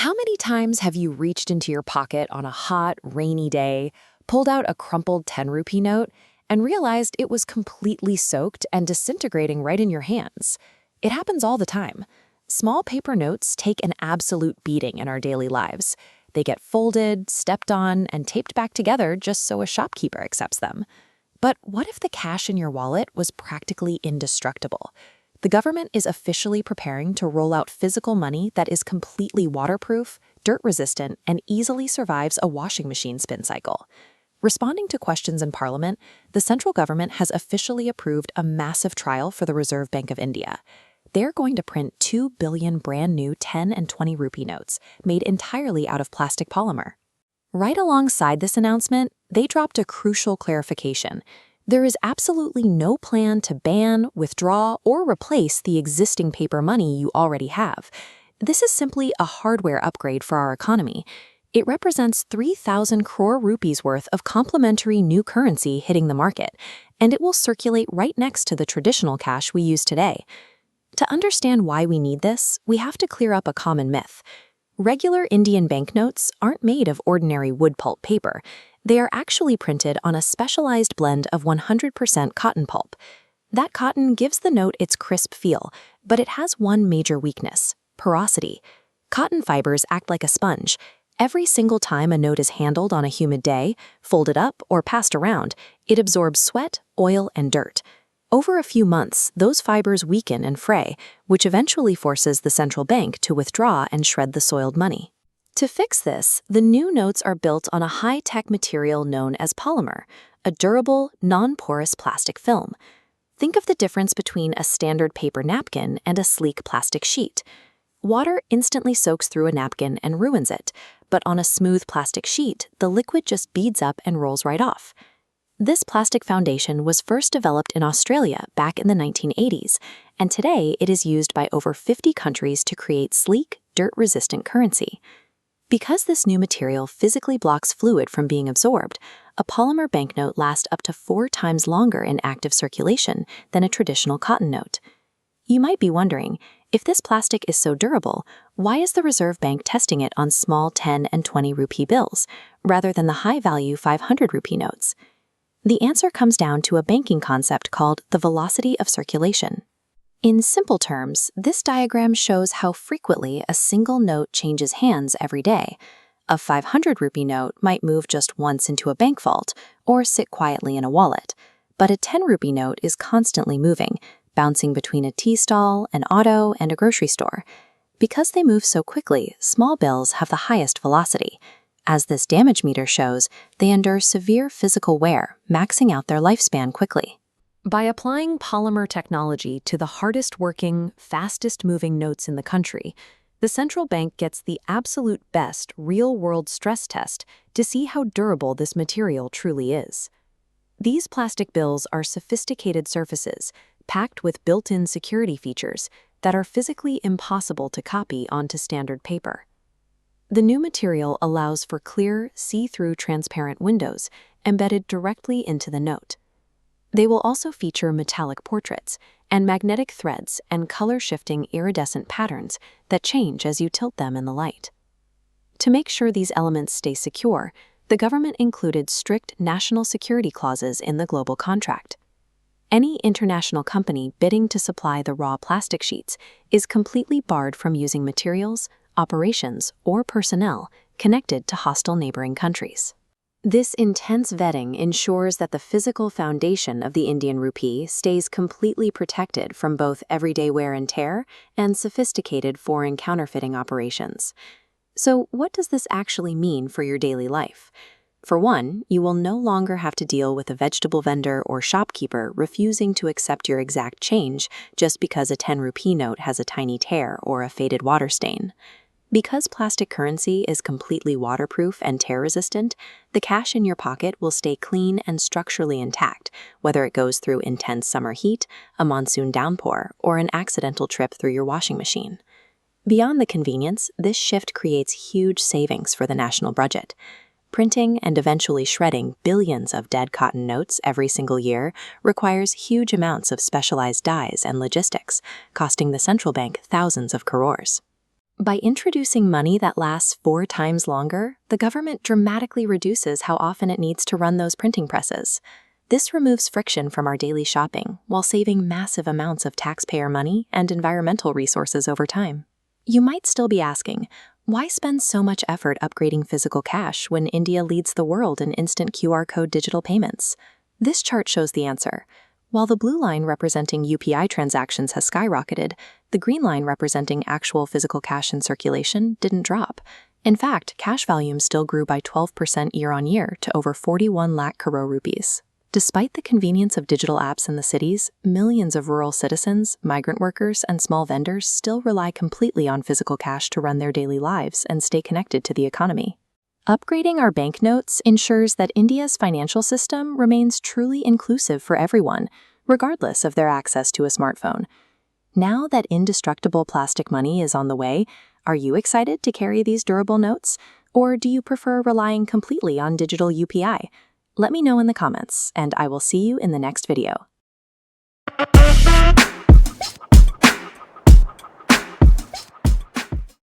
How many times have you reached into your pocket on a hot, rainy day, pulled out a crumpled 10 rupee note, and realized it was completely soaked and disintegrating right in your hands? It happens all the time. Small paper notes take an absolute beating in our daily lives. They get folded, stepped on, and taped back together just so a shopkeeper accepts them. But what if the cash in your wallet was practically indestructible? The government is officially preparing to roll out physical money that is completely waterproof, dirt-resistant, and easily survives a washing machine spin cycle. Responding to questions in Parliament, the central government has officially approved a massive trial for the Reserve Bank of India. They're going to print 2 billion brand new 10 and 20 rupee notes, made entirely out of plastic polymer. Right alongside this announcement, they dropped a crucial clarification. There is absolutely no plan to ban, withdraw, or replace the existing paper money you already have. This is simply a hardware upgrade for our economy. It represents 3,000 crore rupees worth of complementary new currency hitting the market, and it will circulate right next to the traditional cash we use today. To understand why we need this, we have to clear up a common myth. Regular Indian banknotes aren't made of ordinary wood pulp paper. They are actually printed on a specialized blend of 100% cotton pulp. That cotton gives the note its crisp feel, but it has one major weakness: porosity. Cotton fibers act like a sponge. Every single time a note is handled on a humid day, folded up, or passed around, it absorbs sweat, oil, and dirt. Over a few months, those fibers weaken and fray, which eventually forces the central bank to withdraw and shred the soiled money. To fix this, the new notes are built on a high-tech material known as polymer, a durable, non-porous plastic film. Think of the difference between a standard paper napkin and a sleek plastic sheet. Water instantly soaks through a napkin and ruins it, but on a smooth plastic sheet, the liquid just beads up and rolls right off. This plastic foundation was first developed in Australia back in the 1980s, and today it is used by over 50 countries to create sleek, dirt-resistant currency. Because this new material physically blocks fluid from being absorbed, a polymer banknote lasts up to 4 times longer in active circulation than a traditional cotton note. You might be wondering, if this plastic is so durable, why is the Reserve Bank testing it on small 10 and 20 rupee bills, rather than the high-value 500 rupee notes? The answer comes down to a banking concept called the velocity of circulation. In simple terms, this diagram shows how frequently a single note changes hands every day. A 500 rupee note might move just once into a bank vault or sit quietly in a wallet, but a 10 rupee note is constantly moving, bouncing between a tea stall, an auto, and a grocery store. Because they move so quickly, small bills have the highest velocity. As this damage meter shows, they endure severe physical wear, maxing out their lifespan quickly. By applying polymer technology to the hardest-working, fastest-moving notes in the country, the central bank gets the absolute best real-world stress test to see how durable this material truly is. These plastic bills are sophisticated surfaces, packed with built-in security features that are physically impossible to copy onto standard paper. The new material allows for clear, see-through transparent windows embedded directly into the note. They will also feature metallic portraits and magnetic threads and color-shifting iridescent patterns that change as you tilt them in the light. To make sure these elements stay secure, the government included strict national security clauses in the global contract. Any international company bidding to supply the raw plastic sheets is completely barred from using materials, operations, or personnel connected to hostile neighboring countries. This intense vetting ensures that the physical foundation of the Indian rupee stays completely protected from both everyday wear and tear and sophisticated foreign counterfeiting operations. So, what does this actually mean for your daily life? For one, you will no longer have to deal with a vegetable vendor or shopkeeper refusing to accept your exact change just because a 10 rupee note has a tiny tear or a faded water stain. Because plastic currency is completely waterproof and tear-resistant, the cash in your pocket will stay clean and structurally intact, whether it goes through intense summer heat, a monsoon downpour, or an accidental trip through your washing machine. Beyond the convenience, this shift creates huge savings for the national budget. Printing and eventually shredding billions of dead cotton notes every single year requires huge amounts of specialized dyes and logistics, costing the central bank thousands of crores. By introducing money that lasts 4 times longer, the government dramatically reduces how often it needs to run those printing presses. This removes friction from our daily shopping while saving massive amounts of taxpayer money and environmental resources over time. You might still be asking, why spend so much effort upgrading physical cash when India leads the world in instant QR code digital payments? This chart shows the answer. While the blue line representing UPI transactions has skyrocketed, the green line representing actual physical cash in circulation didn't drop. In fact, cash volume still grew by 12% year-on-year to over 41 lakh crore rupees. Despite the convenience of digital apps in the cities, millions of rural citizens, migrant workers, and small vendors still rely completely on physical cash to run their daily lives and stay connected to the economy. Upgrading our banknotes ensures that India's financial system remains truly inclusive for everyone, regardless of their access to a smartphone. Now that indestructible plastic money is on the way, are you excited to carry these durable notes? Or do you prefer relying completely on digital UPI? Let me know in the comments, and I will see you in the next video.